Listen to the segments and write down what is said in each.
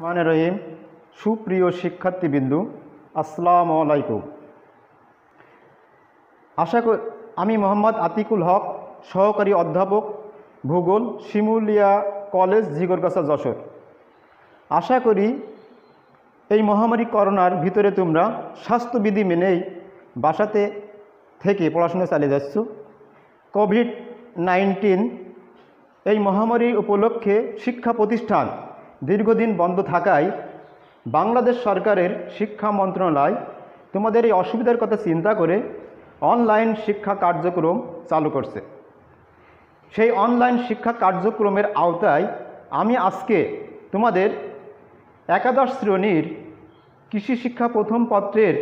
রহমানির রহিম। সুপ্রিয় শিক্ষার্থীবৃন্দু, আসসালামু আলাইকুম। আশা করি আমি মোহাম্মদ আতিকুল হক, সহকারী অধ্যাপক, ভূগোল, শিমুলিয়া কলেজ, ঝিগরগাছা, যশোর। আশা করি এই মহামারী করোনার ভিতরে তোমরা স্বাস্থ্যবিধি মেনেই বাসাতে থেকে পড়াশোনা চালিয়ে যাচ্ছ। কোভিড-19 এই মহামারী উপলক্ষে শিক্ষা প্রতিষ্ঠান দীর্ঘদিন বন্ধ থাকায় বাংলাদেশ সরকারের শিক্ষা মন্ত্রণালয় তোমাদের এই অসুবিধার কথা চিন্তা করে অনলাইন শিক্ষা কার্যক্রম চালু করছে। সেই অনলাইন শিক্ষা কার্যক্রমের আওতায় আমি আজকে তোমাদের একাদশ শ্রেণীর কৃষি শিক্ষা প্রথম পত্রের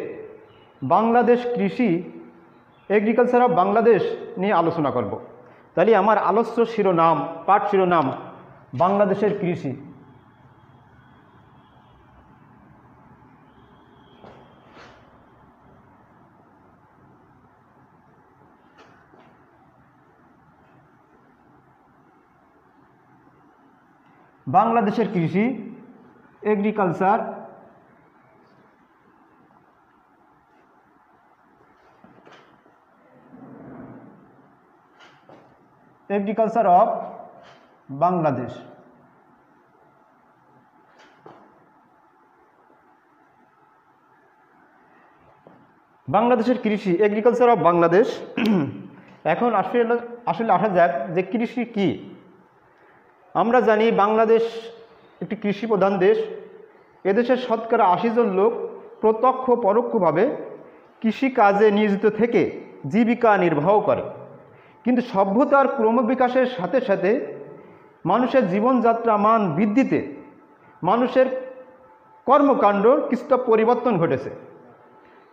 বাংলাদেশ কৃষি এগ্রিকালচার অফ বাংলাদেশ নিয়ে আলোচনা করব। তাহলে আমার আলোচ্য শিরোনাম, পাঠ শিরোনাম বাংলাদেশের কৃষি। বাংলাদেশের কৃষি এগ্রিকালচার অফ বাংলাদেশ। বাংলাদেশের কৃষি এগ্রিকালচার অফ বাংলাদেশ। এখন আসলে আসা যাক যে কৃষি কি। আমরা জানি বাংলাদেশ একটি কৃষি প্রধান দেশ। এদেশের শতকরা ৮০ জন লোক প্রত্যক্ষ পরোক্ষভাবে কৃষিকাজে নিয়োজিত থেকে জীবিকা নির্বাহ করে। কিন্তু সভ্যতার ক্রমবিকাশের সাথে সাথে মানুষের জীবনযাত্রা মান বৃদ্ধিতে মানুষের কর্মকাণ্ড কিছুটা পরিবর্তন ঘটেছে।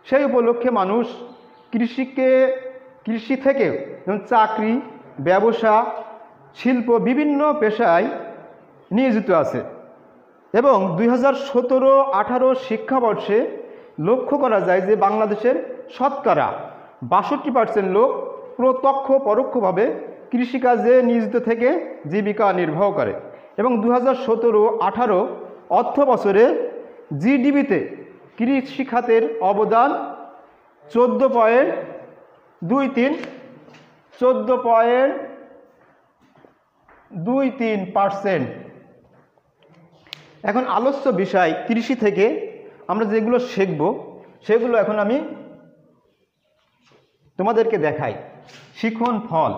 সেই উপলক্ষে মানুষ কৃষি থেকে চাকরি, ব্যবসা, শিল্প বিভিন্ন পেশায় নিয়োজিত আছে এবং 2017-18 শিক্ষাবর্ষে লক্ষ্য করা যায় যে বাংলাদেশের শতকরা 62% লোক প্রত্যক্ষ পরোক্ষভাবে কৃষিকাজে নিয়োজিত থেকে জীবিকা নির্বাহ করে এবং 2017-18 অর্থ বছরে জিডিপিতে কৃষি খাতের অবদান 14.23%। এখন আলোচ্য বিষয় কৃষি থেকে আমরা যেগুলো শিখব সেগুলো এখন আমি তোমাদেরকে দেখাই। শিখন ফল।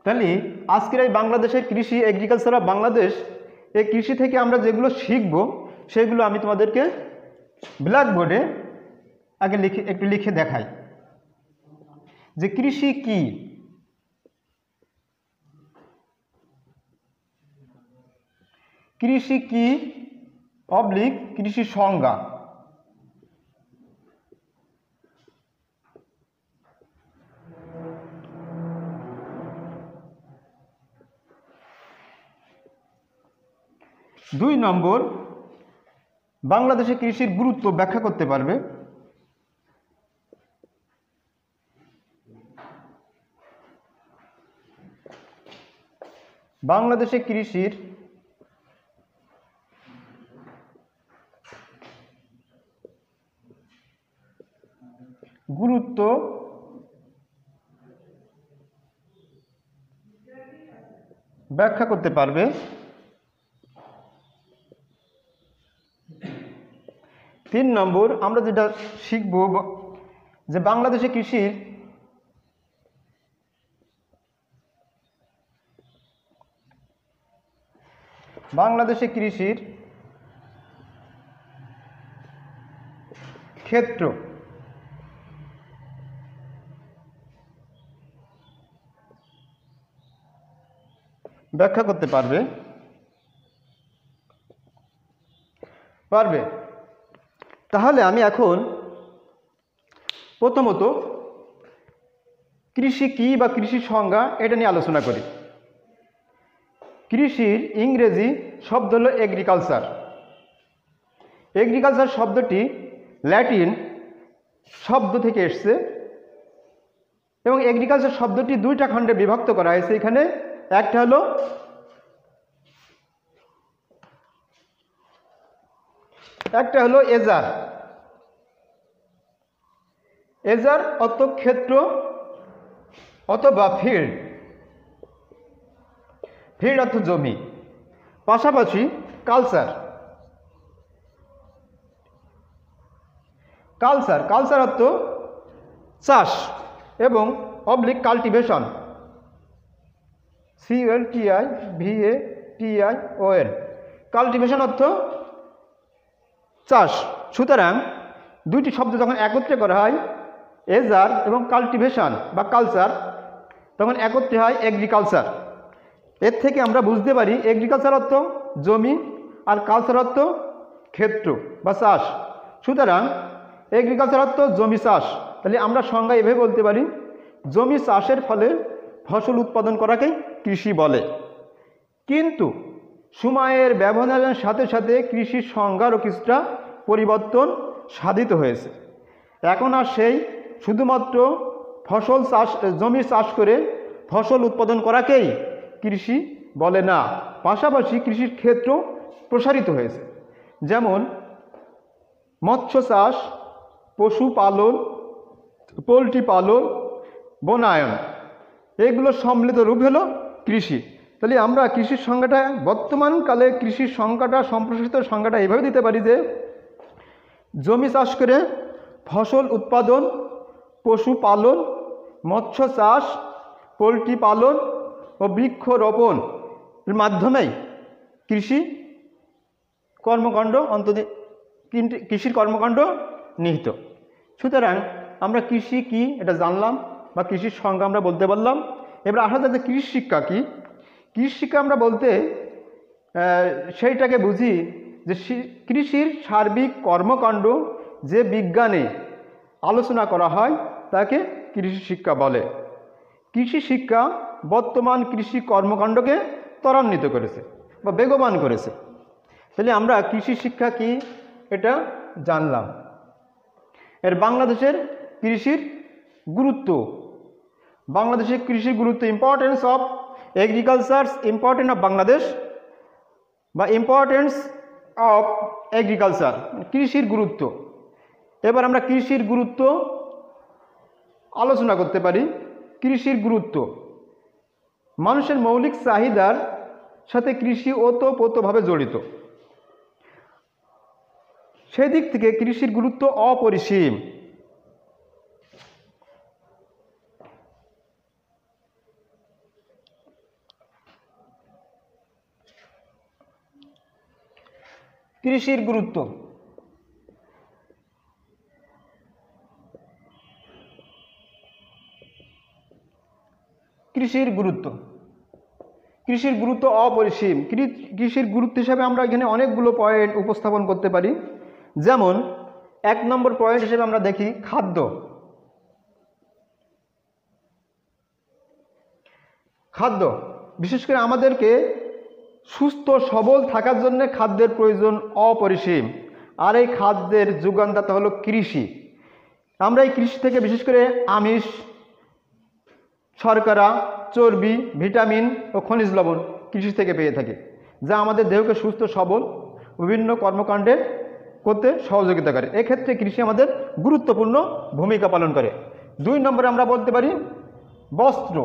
তাহলে আজকের এই বাংলাদেশের কৃষি এগ্রিকালচার অফ বাংলাদেশ, এই কৃষি থেকে আমরা যেগুলো শিখব সেগুলো আমি তোমাদেরকে ব্ল্যাকবোর্ডে আগে একটু লিখে দেখাই যে কৃষি কি। কৃষি কি অবলিক কৃষি সংজ্ঞা। দুই নম্বর, বাংলাদেশে কৃষির গুরুত্ব ব্যাখ্যা করতে পারবে। বাংলাদেশে কৃষির গুরুত্ব ব্যাখ্যা করতে পারবে। তিন নম্বর, আমরা যেটা শিখব যে বাংলাদেশে কৃষির ক্ষেত্র ব্যাখ্যা করতে পারবে। তাহলে আমি এখন প্রথমত কৃষি কি বা কৃষি সংজ্ঞা এটা নিয়ে আলোচনা করি। কৃষির ইংরেজি শব্দ হলো এগ্রিকালচার। এগ্রিকালচার শব্দটি ল্যাটিন শব্দ থেকে এসছে এবং এগ্রিকালচার শব্দটি দুইটা খণ্ডে বিভক্ত করা হয়েছে এখানে। একটা হলো এজার। এজার অর্থ ক্ষেত্র অথবা ফিল্ড, ফিল্ড অর্থ জমি। পাশাপাশি কালচার, কালচার কালচার অর্থ চাষ এবং অবলিক কাল্টিভেশন, CULTIVATION, কাল্টিভেশন অর্থ চাষ। সুতরাং দুইটি শব্দ যখন একত্রে করা হয় এজার এবং কাল্টিভেশন বা কালচার, তখন একত্রে হয় এগ্রিকালচার। এর থেকে আমরা বুঝতে পারি এগ্রিকালচার অর্থ জমি আর কালচার অর্থ ক্ষেত্র বা চাষ। সুতরাং এগ্রিকালচার অর্থ জমি চাষ। তাহলে আমরা সংজ্ঞা এভাবে বলতে পারি, জমি চাষের ফলে ফসল উৎপাদন করাকেই কৃষি বলে। কিন্তু সময়ের ব্যবধানের সাথে সাথে কৃষির সংজ্ঞারও কিছুটা পরিবর্তন সাধিত হয়েছে। এখন আর সেই শুধুমাত্র ফসল চাষ, জমি চাষ করে ফসল উৎপাদন করাকেই কৃষি বলে না, পাশাপাশি কৃষির ক্ষেত্র প্রসারিত হয়েছে। যেমন মৎস্য চাষ, পশুপালন, পোলট্রি পালন, বনায়ন, এগুলো সম্মিলিত রূপ হলো কৃষি। তাহলে আমরা কৃষির সংজ্ঞাটা বর্তমানকালে কৃষির সংজ্ঞাটা সম্প্রসারিত সংজ্ঞাটা এইভাবে দিতে পারি যে জমি চাষ করে ফসল উৎপাদন, পশুপালন, মৎস্য চাষ, পোলট্রি পালন ও বৃক্ষরোপণ এর মাধ্যমেই কৃষি কর্মকাণ্ড কৃষির কর্মকাণ্ড নিহিত। সুতরাং আমরা কৃষি কি এটা জানলাম বা কৃষির সংজ্ঞা আমরা বলতে পারলাম। এবার আসা যাচ্ছে কৃষি শিক্ষা কি। কৃষি শিক্ষা আমরা বলতে সেইটাকে বুঝি যে কৃষির সার্বিক কর্মকাণ্ড যে বিজ্ঞানে আলোচনা করা হয় তাকে কৃষি শিক্ষা বলে। কৃষি শিক্ষা বর্তমান কৃষি কর্মকাণ্ডকে ত্বরান্বিত করেছে বা বেগবান করেছে। তাহলে আমরা কৃষি শিক্ষা কি এটা জানলাম। এর বাংলাদেশের কৃষির গুরুত্ব, বাংলাদেশের কৃষির গুরুত্ব, importance of agriculture, importance of Bangladesh বা ইম্পর্টেন্স অফ এগ্রিকালচার, কৃষির গুরুত্ব। এবার আমরা কৃষির গুরুত্ব আলোচনা করতে পারি। কৃষির গুরুত্ব, মানুষের মৌলিক চাহিদার সাথে কৃষি ওতপ্রোতভাবে জড়িত। সেই দিক থেকে কৃষির গুরুত্ব অপরিসীম। কৃষির গুরুত্ব, কৃষির গুরুত্ব, কৃষির গুরুত্ব অপরিসীম। কৃষির গুরুত্ব হিসাবে আমরা এখানে অনেকগুলো পয়েন্ট উপস্থাপন করতে পারি। যেমন 1 নম্বর পয়েন্ট হিসেবে আমরা দেখি খাদ্য। খাদ্য বিশেষ করে আমাদেরকে সুস্থ সবল থাকার জন্য খাদ্যের প্রয়োজন অপরিসীম। আর এই খাদ্যের যোগানদাতা হলো কৃষি। আমরা এই কৃষি থেকে বিশেষ করে আমিষ, শর্করা, চর্বি, ভিটামিন ও খনিজ লবণ কৃষি থেকে পেয়ে থাকি, যা আমাদের দেহকে সুস্থ সবল বিভিন্ন কর্মকাণ্ডে করতে সহযোগিতা করে। এক্ষেত্রে কৃষি আমাদের গুরুত্বপূর্ণ ভূমিকা পালন করে। 2 নম্বরে আমরা বলতে পারি বস্ত্র।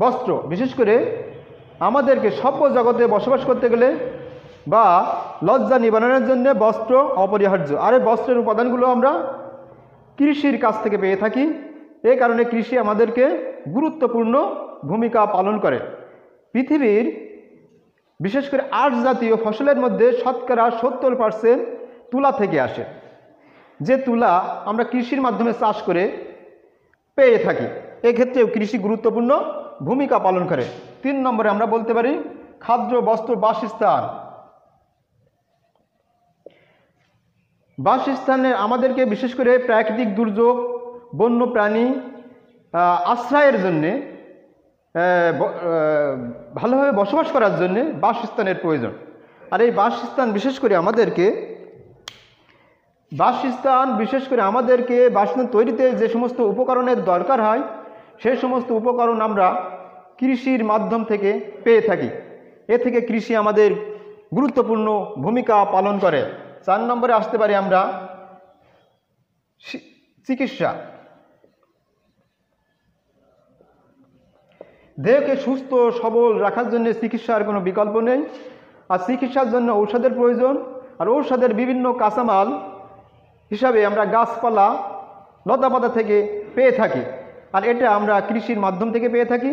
বস্ত্র বিশেষ করে আমাদেরকে সভ্য জগতে বসবাস করতে গেলে বা লজ্জা নিবারণের জন্য বস্ত্র অপরিহার্য। আর এই বস্ত্রের উপাদানগুলো আমরা কৃষির কাছ থেকে পেয়ে থাকি। এই কারণে কৃষি আমাদেরকে গুরুত্বপূর্ণ ভূমিকা পালন করে। পৃথিবীর বিশেষ করে 8 জাতীয় ফসলের মধ্যে শতকরা 70% তুলা থেকে আসে, যে তুলা আমরা কৃষির মাধ্যমে চাষ করে পেয়ে থাকি। এক্ষেত্রেও কৃষি গুরুত্বপূর্ণ ভূমিকা পালন করে। 3 নম্বরে আমরা বলতে পারি খাদ্য, বস্ত্র, বাসস্থান। বাসস্থানে আমাদেরকে বিশেষ করে প্রাকৃতিক দুর্যোগ, বন্য প্রাণী আশ্রয়ের জন্যে, ভালোভাবে বসবাস করার জন্যে বাসস্থানের প্রয়োজন। আর এই বাসস্থান বিশেষ করে আমাদেরকে বাসস্থান, বিশেষ করে আমাদেরকে বাসস্থান তৈরিতে যে সমস্ত উপকরণের দরকার হয় সেই সমস্ত উপকরণ আমরা কৃষির মাধ্যম থেকে পেয়ে থাকি। এ থেকে কৃষি আমাদের গুরুত্বপূর্ণ ভূমিকা পালন করে। 4 নম্বরে আসতে পারি আমরা চিকিৎসা। দেহকে সুস্থ সবল রাখার জন্য চিকিৎসার কোনো বিকল্প নেই। আর চিকিৎসার জন্য ঔষধের প্রয়োজন, আর ঔষধের বিভিন্ন কাঁচামাল হিসাবে আমরা গাছপালা লতাপাতা থেকে পেয়ে থাকি, আর এটা আমরা কৃষির মাধ্যম থেকে পেয়ে থাকি।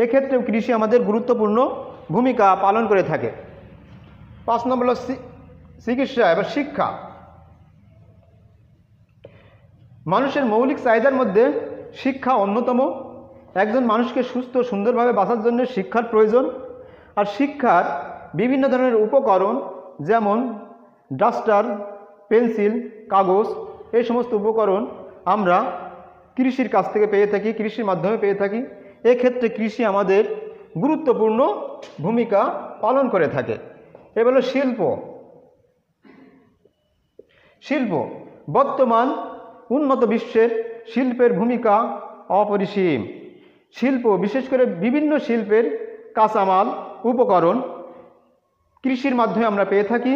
এক্ষেত্রেও কৃষি আমাদের গুরুত্বপূর্ণ ভূমিকা পালন করে থাকে। 5 নম্বর হল চিকিৎসা এবং শিক্ষা। মানুষের মৌলিক চাহিদার মধ্যে শিক্ষা অন্যতম। একজন মানুষকে সুস্থ সুন্দরভাবে বাঁচার জন্য শিক্ষার প্রয়োজন। আর শিক্ষার বিভিন্ন ধরনের উপকরণ যেমন ডাস্টার, পেন্সিল, কাগজ, এই সমস্ত উপকরণ আমরা কৃষির কাছ থেকে পেয়ে থাকি, কৃষির মাধ্যমে পেয়ে থাকি। এক্ষেত্রে কৃষি আমাদের গুরুত্বপূর্ণ ভূমিকা পালন করে থাকে। এবার হলো শিল্প। শিল্প বর্তমান উন্নত বিশ্বের শিল্পের ভূমিকা অপরিসীম। শিল্প, বিশেষ করে বিভিন্ন শিল্পের কাঁচামাল উপকরণ কৃষির মাধ্যমে আমরা পেয়ে থাকি।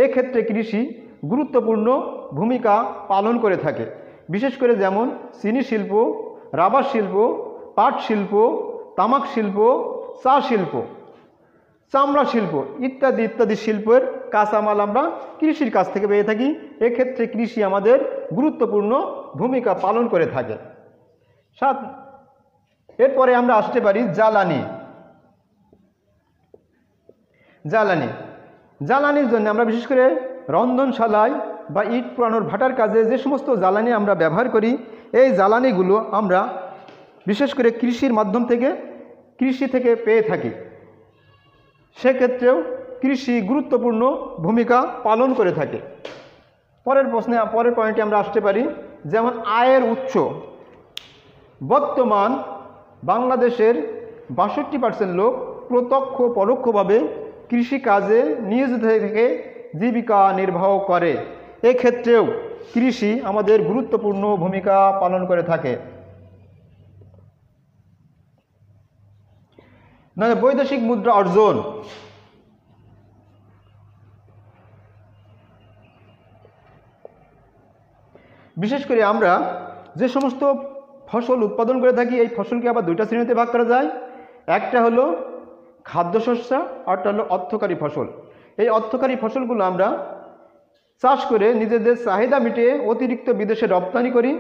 এক্ষেত্রে কৃষি গুরুত্বপূর্ণ ভূমিকা পালন করে থাকে। বিশেষ করে যেমন চিনি শিল্প, রাবার শিল্প, পাট শিল্প, তামাক শিল্প, চা শিল্প, চামড়া শিল্প ইত্যাদি ইত্যাদি শিল্পের কাঁচামাল আমরা কৃষির কাছ থেকে পেয়ে থাকি। এক্ষেত্রে কৃষি আমাদের গুরুত্বপূর্ণ ভূমিকা পালন করে থাকে। এরপরে আমরা আসতে পারি জ্বালানি। জ্বালানি জ্বালানির জন্য আমরা বিশেষ করে রন্ধনশালায় বা ইট পোড়ানোর ভাটার কাজে যে সমস্ত জ্বালানি আমরা ব্যবহার করি, এই জ্বালানিগুলো আমরা বিশেষ করে কৃষির মাধ্যম থেকে কৃষি থেকে পেয়ে থাকি। সেক্ষেত্রেও কৃষি গুরুত্বপূর্ণ ভূমিকা পালন করে থাকে। পরের পয়েন্টে আমরা আসতে পারি যেমন আয়ের উৎস। বর্তমান বাংলাদেশের 62% লোক প্রত্যক্ষ পরোক্ষভাবে কৃষিকাজে নিয়োজিত থেকে জীবিকা নির্বাহ করে। এক্ষেত্রেও কৃষি আমাদের গুরুত্বপূর্ণ ভূমিকা পালন করে থাকে। বৈদেশিক মুদ্রা অর্জন। বিশেষ করে আমরা যে সমস্ত ফসল উৎপাদন করে থাকি, এই ফসলকে আবার 2টা শ্রেণীতে ভাগ করা যায়। একটা হলো খাদ্যশস্য, আরটা হলো অর্থকারী ফসল। এই অর্থকারী ফসলগুলো আমরা চাষ করে নিজেদের চাহিদা মিটিয়ে অতিরিক্ত বিদেশে রপ্তানি করি।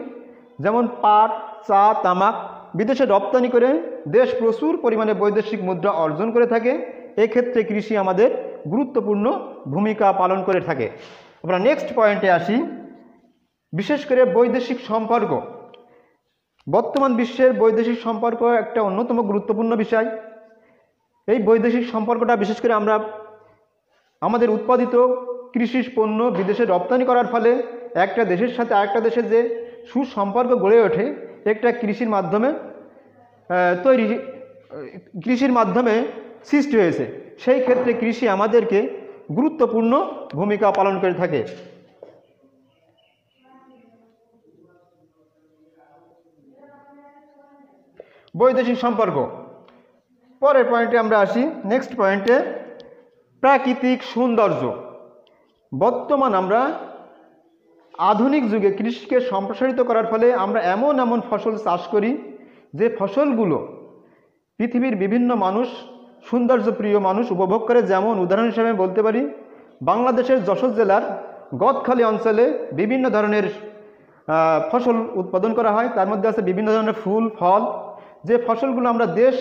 যেমন পাট, চা, তামাক বিদেশে রপ্তানি করে দেশ প্রচুর পরিমাণে বৈদেশিক মুদ্রা অর্জন করে থাকে। এক্ষেত্রে কৃষি আমাদের গুরুত্বপূর্ণ ভূমিকা পালন করে থাকে। আমরা নেক্সট পয়েন্টে আসি, বিশেষ করে বৈদেশিক সম্পর্ক। বর্তমান বিশ্বের বৈদেশিক সম্পর্ক একটা অন্যতম গুরুত্বপূর্ণ বিষয়। এই বৈদেশিক সম্পর্কটা বিশেষ করে আমরা আমাদের উৎপাদিত কৃষি পণ্য বিদেশে রপ্তানি করার ফলে একটা দেশের সাথে আরেকটা দেশের যে সুসম্পর্ক গড়ে ওঠে, একটা কৃষির মাধ্যমে কৃষির মাধ্যমে সৃষ্টি হয়েছে। সেই ক্ষেত্রে কৃষি আমাদেরকে গুরুত্বপূর্ণ ভূমিকা পালন করে থাকে। বৈদেশিক সম্পর্ক। পরের পয়েন্টে আমরা আসি, নেক্সট পয়েন্টে প্রাকৃতিক সৌন্দর্য। বর্তমান আমরা আধুনিক যুগে কৃষিকে সম্প্রসারিত করার ফলে আমরা এমন এমন ফসল চাষ করি যে ফসলগুলো পৃথিবীর বিভিন্ন মানুষ, সৌন্দর্যপ্রিয় মানুষ উপভোগ করে। যেমন উদাহরণ হিসেবে বলতে পারি বাংলাদেশের যশোর জেলার গদখালি অঞ্চলে বিভিন্ন ধরনের ফসল উৎপাদন করা হয়। তার মধ্যে আছে বিভিন্ন ধরনের ফুল, ফল, যে ফসলগুলো আমরা দেশ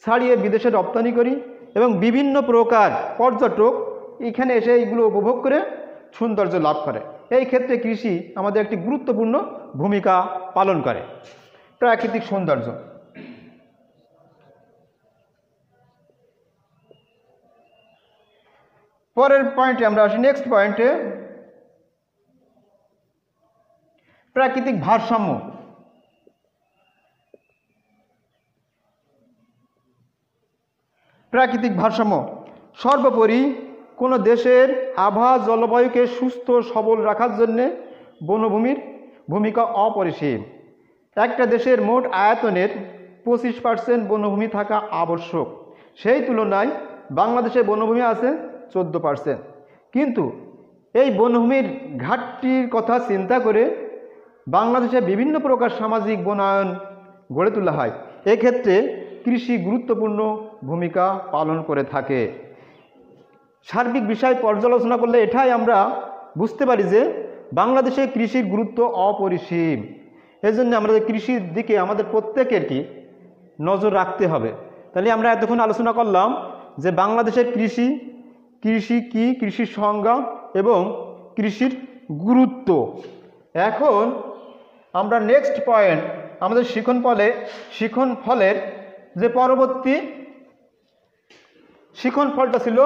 ছাড়িয়ে বিদেশে রপ্তানি করি এবং বিভিন্ন প্রকার পর্যটক এখানে এসে এইগুলো উপভোগ করে সৌন্দর্য লাভ করে। এই ক্ষেত্রে কৃষি আমাদের একটি গুরুত্বপূর্ণ ভূমিকা পালন করে। প্রাকৃতিক সৌন্দর্য। পরের পয়েন্টে আমরা আসি, নেক্সট পয়েন্টে প্রাকৃতিক ভারসাম্য। প্রাকৃতিক ভারসাম্য সর্বোপরি কোনো দেশের আবহাওয়া জলবায়ুকে সুস্থ সবল রাখার জন্যে বনভূমির ভূমিকা অপরিসীম। একটা দেশের মোট আয়তনের 25% বনভূমি থাকা আবশ্যক। সেই তুলনায় বাংলাদেশে বনভূমি আছে 14%। কিন্তু এই বনভূমির ঘাটতির কথা চিন্তা করে বাংলাদেশে বিভিন্ন প্রকার সামাজিক বনায়ন গড়ে তোলা হয়। এক্ষেত্রে কৃষি গুরুত্বপূর্ণ ভূমিকা পালন করে থাকে। সার্বিক বিষয় পর্যালোচনা করলে এটাই আমরা বুঝতে পারি যে বাংলাদেশে কৃষির গুরুত্ব অপরিসীম। এজন্য আমাদের কৃষির দিকে আমাদের প্রত্যেকের কি নজর রাখতে হবে। তাহলে আমরা এতক্ষণ আলোচনা করলাম যে বাংলাদেশের কৃষি কি, কৃষির সংজ্ঞা এবং কৃষির গুরুত্ব। এখন আমরা নেক্সট পয়েন্ট আমাদের শিক্ষণফলের যে পরবর্তী শিক্ষণফলটা ছিল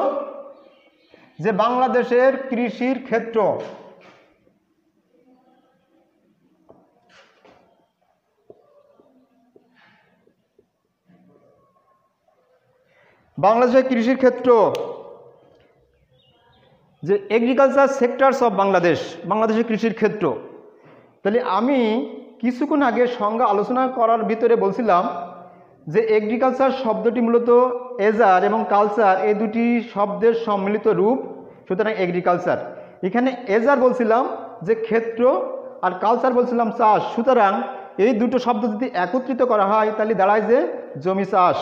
যে বাংলাদেশের কৃষির ক্ষেত্র। বাংলাদেশের কৃষির ক্ষেত্র যে এগ্রিকালচার সেক্টরস অফ বাংলাদেশের কৃষির ক্ষেত্র। তাহলে আমি কিছুক্ষণ আগে সংজ্ঞা আলোচনা করার ভিতরে বলছিলাম যে এগ্রিকালচার শব্দটি মূলত এজার এবং কালচার এই দুটি শব্দের সম্মিলিত রূপ, সুতরাং এগ্রিকালচার। এখানে এজার বলছিলাম যে ক্ষেত্র আর কালচার বলছিলাম চাষ, সুতরাং এই দুটো শব্দ যদি একত্রিত করা হয় তাহলে দাঁড়ায় যে জমি চাষ।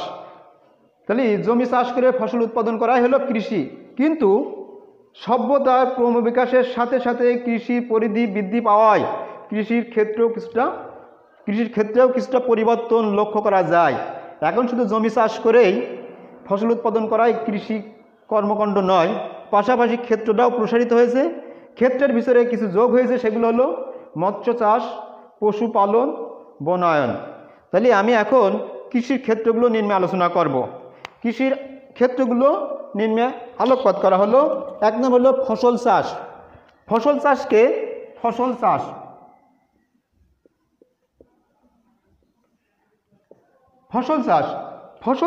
তাহলে জমি চাষ করে ফসল উৎপাদন করাই হলো কৃষি। কিন্তু সভ্যতার ক্রমবিকাশের সাথে সাথে কৃষির পরিধি বৃদ্ধি পাওয়ায় কৃষির ক্ষেত্রেও কিছুটা পরিবর্তন লক্ষ্য করা যায়। এখন শুধু জমি চাষ করেই ফসল উৎপাদন করাই কৃষি কর্মকাণ্ড নয়, পাশাপাশি ক্ষেত্রটাও প্রসারিত হয়েছে। ক্ষেত্রের ভিতরে কিছু যোগ হয়েছে, সেগুলো হলো মৎস্য চাষ, পশুপালন, বনায়ন। তাহলে আমি এখন কৃষির ক্ষেত্রগুলো নিম্নে আলোচনা করব। কৃষির ক্ষেত্রগুলো নিম্নে আলোকপাত করা হলো। এক নম্বর হলো ফসল চাষ। ফসল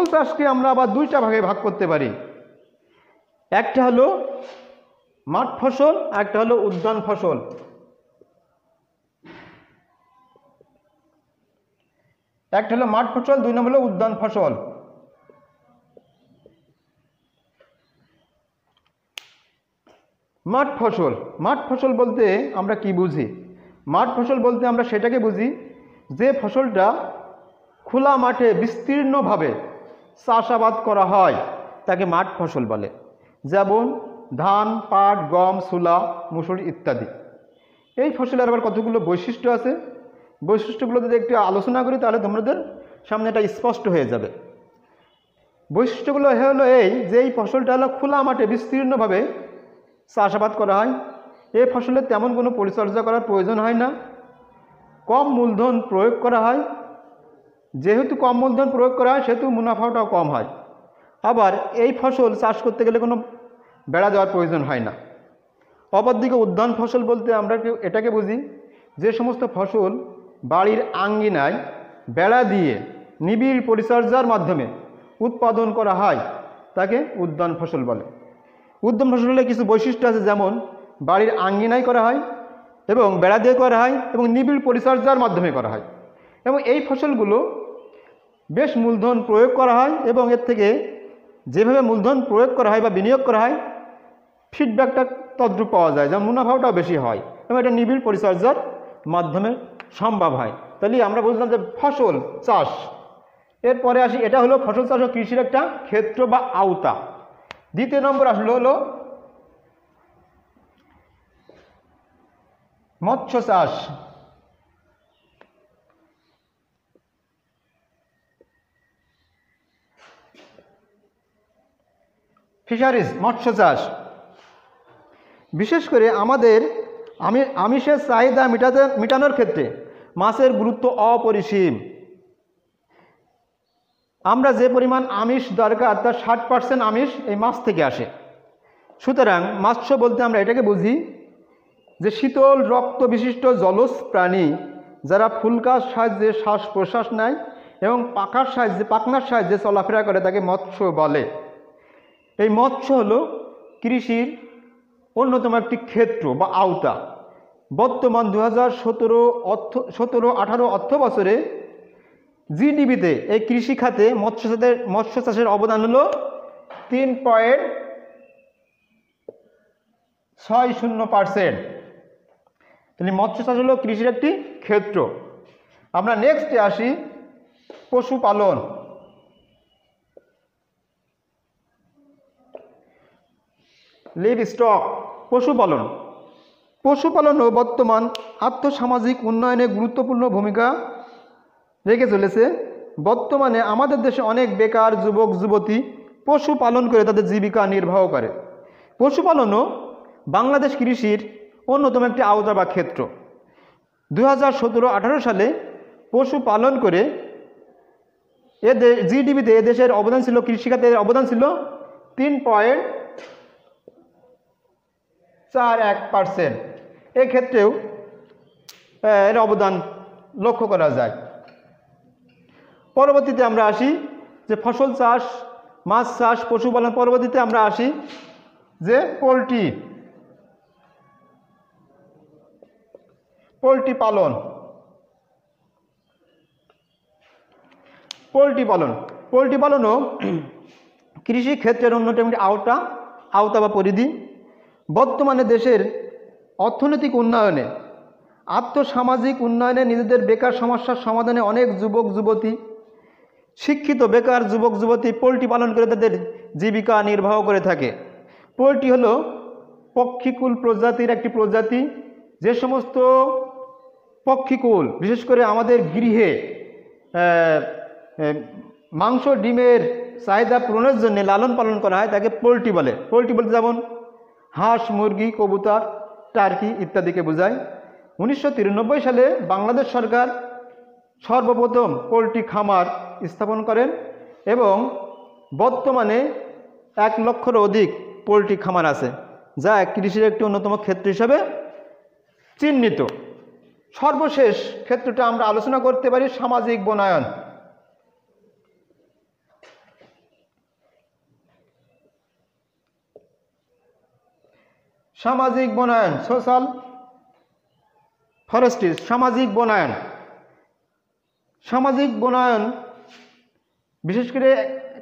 চাষকে আমরা আবার দুইটা ভাগে ভাগ করতে পারি। একটা হলো মাঠ ফসল, একটা হলো উদ্যান ফসল। একটা হলো মাঠ ফসল, দুই নম্বর হলো উদ্যান ফসল। মাঠ ফসল বলতে আমরা কি বুঝি? মাঠ ফসল বলতে আমরা সেটাকে বুঝি যে ফসলটা খোলা মাঠে বিস্তীর্ণভাবে চাষাবাদ করা হয় তাকে মাঠ ফসল বলে। যেমন ধান, পাট, গম, ছোলা, মুসুর ইত্যাদি। এই ফসলের আবার কতগুলো বৈশিষ্ট্য আছে। বৈশিষ্ট্যগুলো যদি একটু আলোচনা করি তাহলে তোমাদের সামনে এটা স্পষ্ট হয়ে যাবে। বৈশিষ্ট্যগুলো হলো এই যে এই ফসলটা হলো খোলা মাঠে বিস্তীর্ণভাবে চাষাবাদ করা হয়। এই ফসলে তেমন কোনো পরিচর্যা করার প্রয়োজন হয় না। কম মূলধন প্রয়োগ করা হয়। যেহেতু কম মূলধন প্রয়োগ করা হয় সেহেতু মুনাফাটাও কম হয়। আবার এই ফসল চাষ করতে গেলে কোনো বেড়া দেওয়ার প্রয়োজন হয় না। অপরদিকে উদ্যান ফসল বলতে আমরা এটাকে বুঝি যে সমস্ত ফসল বাড়ির আঙ্গিনায় বেড়া দিয়ে নিবিড় পরিচর্যার মাধ্যমে উৎপাদন করা হয় তাকে উদ্যান ফসল বলে। উদ্যান ফসলের কিছু বৈশিষ্ট্য আছে, যেমন বাড়ির আঙ্গিনায় করা হয় এবং বেড়া দিয়ে করা হয় এবং নিবিড় পরিচর্যার মাধ্যমে করা হয়। এবং এই ফসলগুলো বেশ মূলধন প্রয়োগ করা হয় এবং এর থেকে যেভাবে মূলধন প্রয়োগ করা হয় বা বিনিয়োগ করা হয় ফিডব্যাকটা তদ্রূপ পাওয়া যায়, যেমন মুনাফাটাও বেশি হয় এবং এটা নিবিড় পরিচর্যার মাধ্যমে সম্ভব হয়। তাহলে আমরা বুঝলাম যে ফসল চাষ। এরপরে আসি, এটা হলো ফসল চাষ ও কৃষির একটা ক্ষেত্র বা আওতা। দ্বিতীয় নম্বর হলো মৎস্য চাষ। ফিশারিজ, মৎস্য চাষ। বিশেষ করে আমাদের আমিষের চাহিদা মেটানোর ক্ষেত্রে মাছের গুরুত্ব অপরিসীম। আমরা যে পরিমাণ আমিষ দরকার তার 60% আমিষ এই মাছ থেকে আসে। সুতরাং মৎস্য বলতে আমরা এটাকে বুঝি যে শীতল রক্ত বিশিষ্ট জলজ প্রাণী যারা ফুলকার সাহায্যে শ্বাস প্রশ্বাস নেয় এবং পাখনার সাহায্যে চলাফেরা করে তাকে মৎস্য বলে। এই মৎস্য হলো কৃষির অন্যতম একটি ক্ষেত্র বা আওতা। বর্তমান 2017-18 অর্থ বছরে জিডিপিতে এই কৃষি খাতে মৎস্য চাষের অবদান হলো 3.60%। তাহলে মৎস্য চাষ হলো কৃষির একটি ক্ষেত্র। আমরা নেক্সটে আসি পশুপালন। লিভ স্টক, পশুপালনও বর্তমান আর্থসামাজিক উন্নয়নে গুরুত্বপূর্ণ ভূমিকা রেখে চলেছে। বর্তমানে আমাদের দেশে অনেক বেকার যুবক যুবতী পশুপালন করে তাদের জীবিকা নির্বাহ করে। পশুপালনও বাংলাদেশ কৃষির অন্যতম একটি আওতা বা ক্ষেত্র। 2017-18 সালে পশুপালন করে জিডিপিতে এদেশের অবদান ছিল, কৃষিখাতের অবদান ছিল 3.41%। এক্ষেত্রেও এর অবদান লক্ষ্য করা যায়। পরবর্তীতে আমরা আসি যে ফসল চাষ, মাছ চাষ, পশুপালন। পরবর্তীতে আমরা আসি যে পোলট্রি পালন। পোলট্রি পালনও কৃষি ক্ষেত্রের অন্যতম একটি আওতা বা পরিধি। বর্তমানে দেশের অর্থনৈতিক উন্নয়নে, আর্থসামাজিক উন্নয়নে, নিজেদের বেকার সমস্যার সমাধানে অনেক যুবক যুবতী, শিক্ষিত বেকার যুবক যুবতী পোলট্রি পালন করে তাদের জীবিকা নির্বাহ করে থাকে। পোলট্রি হলো পক্ষীকুল প্রজাতির একটি প্রজাতি। যে সমস্ত পক্ষীকুল বিশেষ করে আমাদের গৃহে মাংস ডিমের চাহিদা পূরণের জন্য লালন পালন করা হয় তাকে পোলট্রি বলে। পোলট্রি বলতে যেমন হাঁস, মুরগি, কবুতর, টার্কি ইত্যাদিকে বোঝায়। 1993 সালে বাংলাদেশ সরকার সর্বপ্রথম পোলট্রি খামার স্থাপন করেন এবং বর্তমানে 1 লক্ষেরও অধিক পোলট্রি খামার আছে, যা কৃষির একটি অন্যতম ক্ষেত্র হিসাবে চিহ্নিত। সর্বশেষ ক্ষেত্রটা আমরা আলোচনা করতে পারি সামাজিক বনায়ন। Social forestry. সামাজিক বনায়ন বিশেষ করে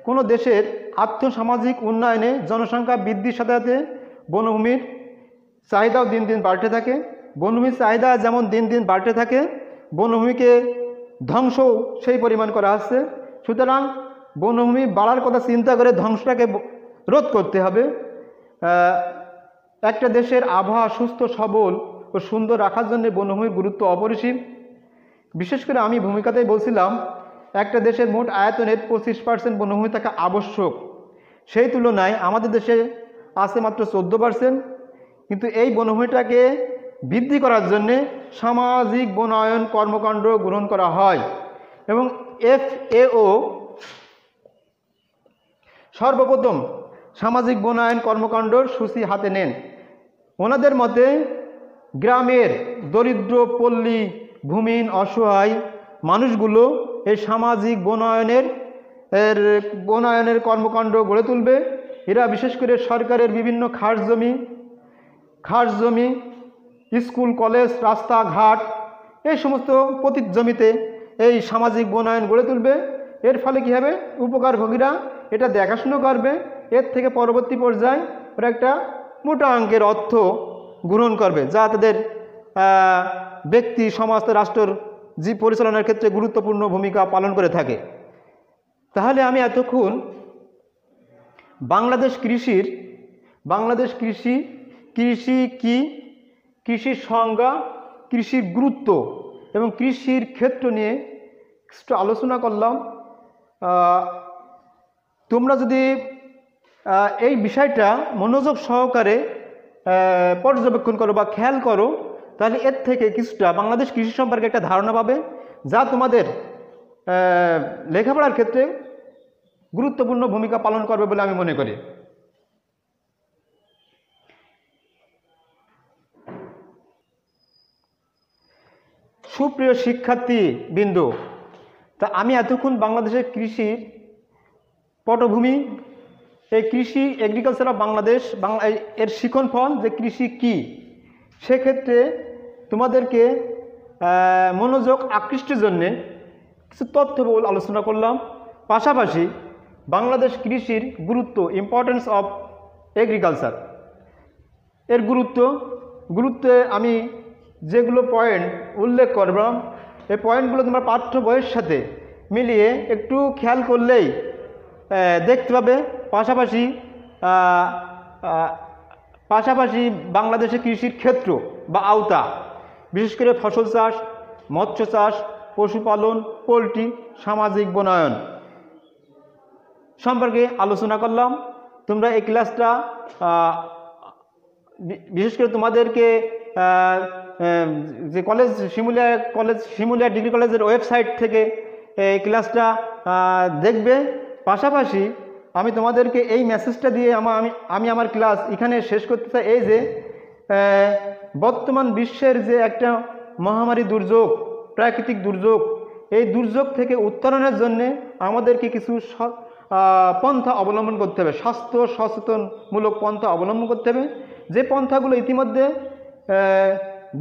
কোনো দেশের আর্থসামাজিক উন্নয়নে জনসংখ্যা বৃদ্ধির সাথে সাথে বনভূমির চাহিদাও দিন দিন বাড়তে থাকে। বনভূমির চাহিদা যেমন দিন দিন বাড়তে থাকে, বনভূমিকে ধ্বংসও সেই পরিমাণ করা হচ্ছে। সুতরাং বনভূমি বাড়ার কথা চিন্তা করে ধ্বংসটাকে রোধ করতে হবে। একটা দেশের আবহাওয়া সুস্থ, সবল ও সুন্দর রাখার জন্য বনভূমির গুরুত্ব অপরিসীম। বিশেষ করে আমি ভূমিকাতেই বলছিলাম একটা দেশের মোট আয়তনের 25% বনভূমি থাকা আবশ্যক। সেই তুলনায় আমাদের দেশে আছে মাত্র 14%। কিন্তু এই বনভূমিটাকে বৃদ্ধি করার জন্যে সামাজিক বনায়ন কর্মকাণ্ড গ্রহণ করা হয় এবং FAO সর্বপ্রথম সামাজিক বনায়ন কর্মকাণ্ডর সূচি হাতে নেন। ওনাদের মতে গ্রামের দরিদ্র, পল্লী, ভূমিহীন, অসহায় মানুষগুলো এই সামাজিক বনায়নের কর্মকাণ্ড গড়ে তুলবে। এরা বিশেষ করে সরকারের বিভিন্ন খাস জমি, স্কুল, কলেজ, রাস্তাঘাট এই সমস্ত পতিত জমিতে এই সামাজিক বনায়ন গড়ে তুলবে। এর ফলে কী হবে, উপকারভোগীরা এটা দেখাশুনো করবে। এর থেকে পরবর্তী পর্যায়ে ওরা একটা মোটা অঙ্কের অর্থ গ্রহণ করবে, যা তাদের ব্যক্তি, সমাজ, রাষ্ট্রের পরিচালনার ক্ষেত্রে গুরুত্বপূর্ণ ভূমিকা পালন করে থাকে। তাহলে আমি এতক্ষণ বাংলাদেশ কৃষি কি, কৃষির সংজ্ঞা, কৃষির গুরুত্ব এবং কৃষির ক্ষেত্র নিয়ে একটু আলোচনা করলাম। তোমরা যদি এই বিষয়টা মনোযোগ সহকারে পর্যবেক্ষণ করো বা খেয়াল করো, তাহলে এর থেকে কিছুটা বাংলাদেশ কৃষি সম্পর্কে একটা ধারণা পাবে, যা তোমাদের লেখাপড়ার ক্ষেত্রে গুরুত্বপূর্ণ ভূমিকা পালন করবে বলে আমি মনে করি। সুপ্রিয় শিক্ষার্থী বিন্দু, তা আমি এতক্ষণ বাংলাদেশের কৃষির পটভূমি এই কৃষি এগ্রিকালচার অফ বাংলাদেশ এর শিখন ফল যে কৃষি কি, সেক্ষেত্রে তোমাদেরকে মনোযোগ আকৃষ্টের জন্যে কিছু তথ্যবহুল আলোচনা করলাম। পাশাপাশি বাংলাদেশ কৃষির গুরুত্ব, ইম্পর্টেন্স অফ এগ্রিকালচার এর গুরুত্বে আমি যেগুলো পয়েন্ট উল্লেখ করলাম, এই পয়েন্টগুলো তোমরা পাঠ্য বইয়ের সাথে মিলিয়ে একটু খেয়াল করলেই দেখতে পাবে। পাশাপাশি বাংলাদেশে কৃষির ক্ষেত্র বা আওতা, বিশেষ করে ফসল চাষ, মৎস্য চাষ, পশুপালন, পোলট্রি, সামাজিক বনায়ন সম্পর্কে আলোচনা করলাম। তোমরা এই ক্লাসটা বিশেষ করে তোমাদেরকে যে শিমুলিয়া ডিগ্রি কলেজের ওয়েবসাইট থেকে এই ক্লাসটা দেখবে। পাশাপাশি আমি তোমাদেরকে এই মেসেজটা দিয়ে আমি আমার ক্লাস এখানে শেষ করতে চাই। এই যে বর্তমান বিশ্বের যে একটা মহামারী দুর্যোগ, প্রাকৃতিক দুর্যোগ, এই দুর্যোগ থেকে উত্তরণের জন্যে আমাদেরকে কিছু পন্থা অবলম্বন করতে হবে, স্বাস্থ্য সচেতনমূলক পন্থা অবলম্বন করতে হবে। যে পন্থাগুলো ইতিমধ্যে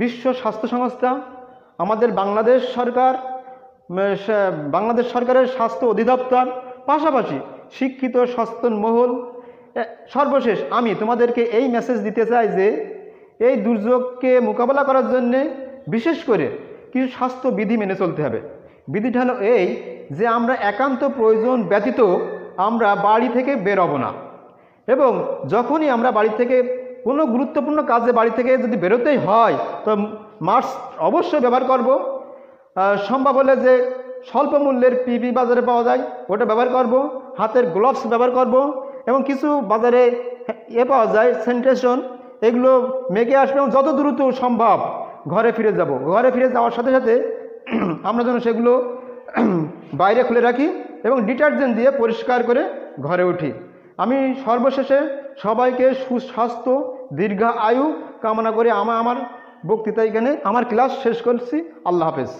বিশ্ব স্বাস্থ্য সংস্থা, আমাদের বাংলাদেশ সরকারের স্বাস্থ্য অধিদপ্তর, পাশাপাশি শিক্ষিত সচেতন মহল, সর্বশেষ আমি তোমাদেরকে এই মেসেজ দিতে চাই যে এই দুর্যোগকে মোকাবেলা করার জন্যে বিশেষ করে কিছু স্বাস্থ্যবিধি মেনে চলতে হবে। বিধিটা হলো এই যে আমরা একান্ত প্রয়োজন ব্যতীত আমরা বাড়ি থেকে বেরোবো না, এবং যখনই আমরা বাড়ি থেকে কোনো গুরুত্বপূর্ণ কাজে বাড়ি থেকে যদি বেরোতেই হয় তো মাস্ক অবশ্যই ব্যবহার করব। সম্ভব হলে যে স্বল্প মূল্যের পিপি বাজারে পাওয়া যায় ওটা ব্যবহার করব, হাতের গ্লোভস ব্যবহার করব, এবং কিছু বাজারে পাওয়া যায় স্যানিটেশন, এগুলো মেখে আসবে এবং যত দ্রুত সম্ভব ঘরে ফিরে যাব। ঘরে ফিরে যাওয়ার সাথে সাথে আমরা যেন সেগুলো বাইরে খুলে রাখি এবং ডিটারজেন্ট দিয়ে পরিষ্কার করে ঘরে উঠি। আমি সর্বশেষে সবাইকে সুস্বাস্থ্য দীর্ঘ আয়ু কামনা করে আমার বক্তৃতা এখানে আমার ক্লাস শেষ করছি। আল্লাহ হাফেজ।